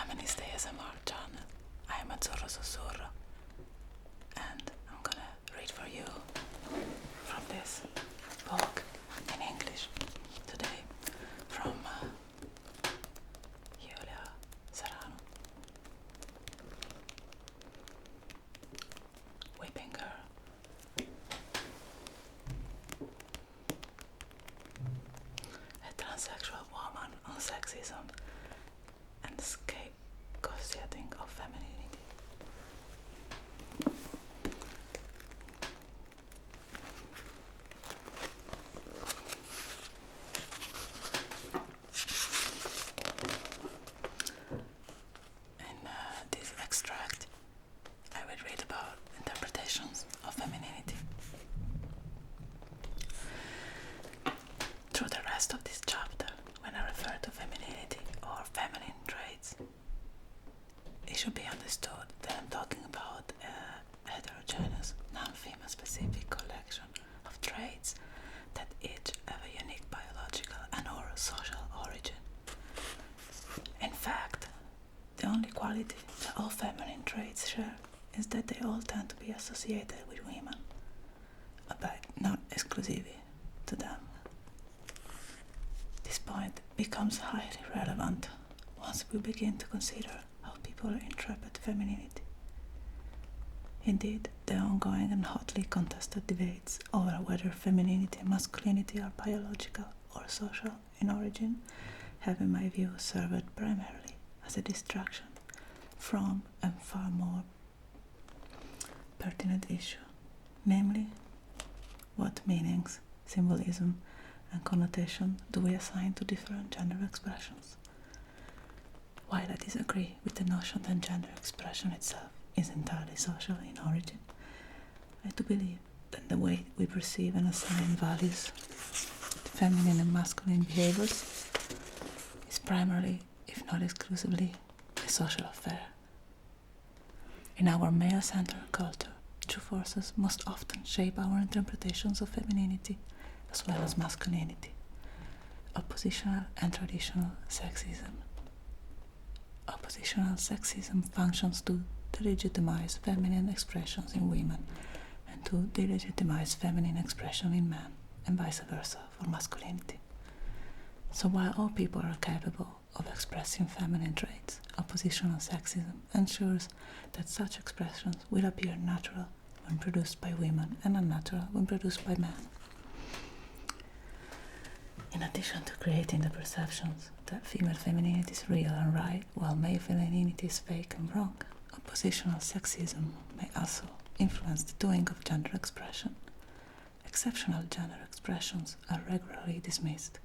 feminist ASMR channel. I am azzurro sussurro, and I'm gonna read for you from this book in English today from Julia Serrano. Wipping Girl. A transsexual woman on sexism and scapegoating of femininity. In this extract, I will read about interpretations of femininity. Through the rest of this chapter, when I refer to femininity or feminine traits, it should be understood that I'm talking about a heterogeneous, non-female specific collection of traits that each have a unique biological and or social origin. In fact, the only quality that all feminine traits share is that they all tend to be associated with women, but not exclusively to them. This point becomes highly relevant once we begin to consider how people interpret femininity. Indeed, the ongoing and hotly contested debates over whether femininity and masculinity are biological or social in origin have, in my view, served primarily as a distraction from a far more pertinent issue, namely, what meanings, symbolism, and connotation do we assign to different gender expressions? While I disagree with the notion that gender expression itself is entirely social in origin, I do believe that the way we perceive and assign values to feminine and masculine behaviors is primarily, if not exclusively, a social affair. In our male-centered culture, two forces most often shape our interpretations of femininity as well as masculinity: oppositional and traditional sexism. Oppositional sexism functions to delegitimize feminine expressions in women and to delegitimize feminine expression in men, and vice versa for masculinity. So while all people are capable of expressing feminine traits, oppositional sexism ensures that such expressions will appear natural when produced by women and unnatural when produced by men. In addition to creating the perceptions that female femininity is real and right, while male femininity is fake and wrong, oppositional sexism may also influence the doing of gender expression. Exceptional gender expressions are regularly dismissed,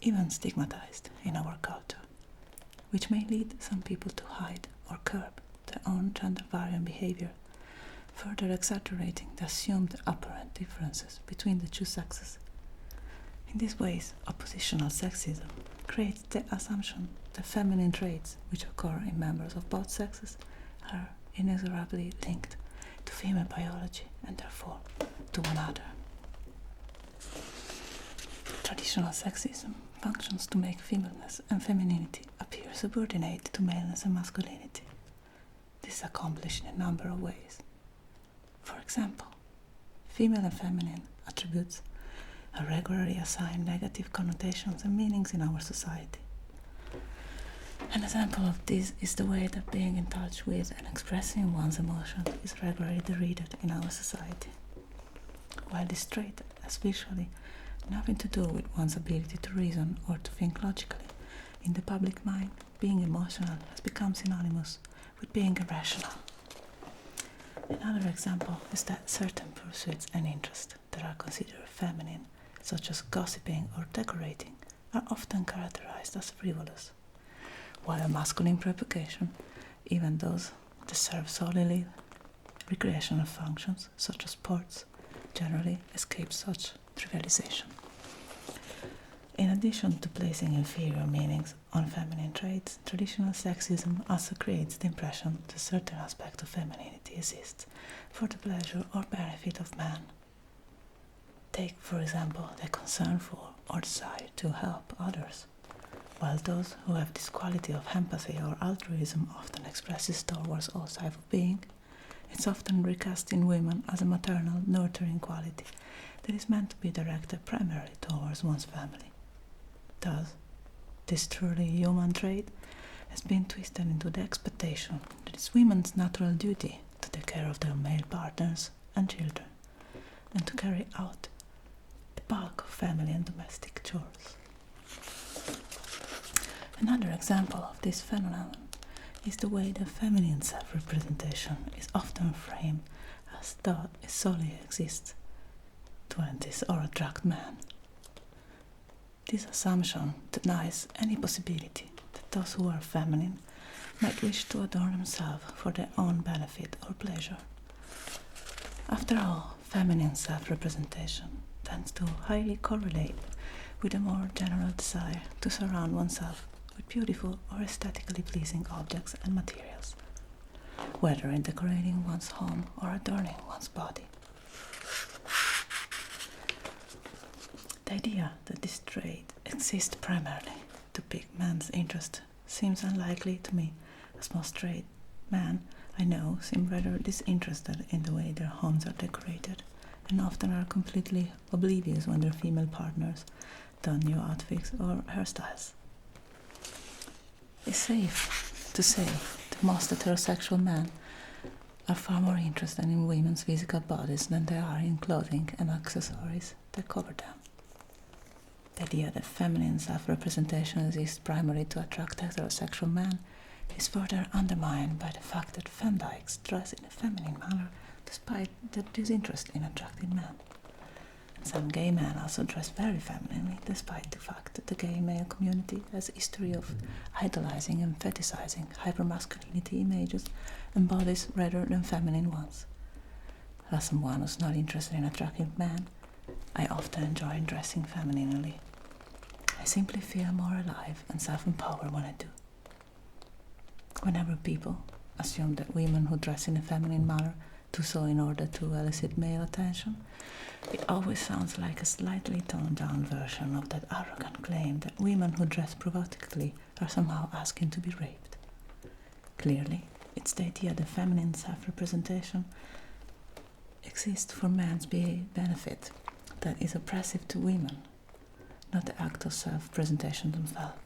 even stigmatized in our culture, which may lead some people to hide or curb their own gender-variant behavior, further exaggerating the assumed apparent differences between the two sexes. In these ways, oppositional sexism creates the assumption that feminine traits, which occur in members of both sexes, are inexorably linked to female biology and therefore to one another. Traditional sexism functions to make femaleness and femininity appear subordinate to maleness and masculinity. This is accomplished in a number of ways. For example, female and feminine attributes are regularly assigned negative connotations and meanings in our society. An example of this is the way that being in touch with and expressing one's emotions is regularly derided in our society. While this trait has visually nothing to do with one's ability to reason or to think logically, in the public mind, being emotional has become synonymous with being irrational. Another example is that certain pursuits and interests that are considered feminine, such as gossiping or decorating, are often characterized as frivolous, while masculine preoccupation, even those that serve solely recreational functions, such as sports, generally escape such trivialization. In addition to placing inferior meanings on feminine traits, traditional sexism also creates the impression that certain aspects of femininity exist for the pleasure or benefit of man. Take, for example, the concern for or desire to help others, while those who have this quality of empathy or altruism often express this towards all types of being, it's often recast in women as a maternal, nurturing quality that is meant to be directed primarily towards one's family. Thus, this truly human trait has been twisted into the expectation that it's women's natural duty to take care of their male partners and children, and to carry out the bulk of family and domestic chores. Another example of this phenomenon is the way the feminine self-representation is often framed as thought it solely exists to entice or attract men. This assumption denies any possibility that those who are feminine might wish to adorn themselves for their own benefit or pleasure. After all, feminine self-representation tends to highly correlate with a more general desire to surround oneself with beautiful or aesthetically pleasing objects and materials, whether in decorating one's home or adorning one's body. The idea that this trait exists primarily to pique men's interest seems unlikely to me, as most straight men I know seem rather disinterested in the way their homes are decorated, and often are completely oblivious when their female partners don new outfits or hairstyles. It's safe to say that most heterosexual men are far more interested in women's physical bodies than they are in clothing and accessories that cover them. The idea that feminine self-representation exists primarily to attract heterosexual men is further undermined by the fact that femdykes dress in a feminine manner despite their disinterest in attracting men. And some gay men also dress very femininely despite the fact that the gay male community has a history of idolizing and fetishizing hypermasculinity images and bodies rather than feminine ones. As someone who's not interested in attracting men, I often enjoy dressing femininely. I simply feel more alive and self-empowered when I do. Whenever people assume that women who dress in a feminine manner do so in order to elicit male attention, it always sounds like a slightly toned-down version of that arrogant claim that women who dress provocatively are somehow asking to be raped. Clearly, it's the idea that feminine self-representation exists for men's benefit that is oppressive to women, not the act of self-presentation themselves.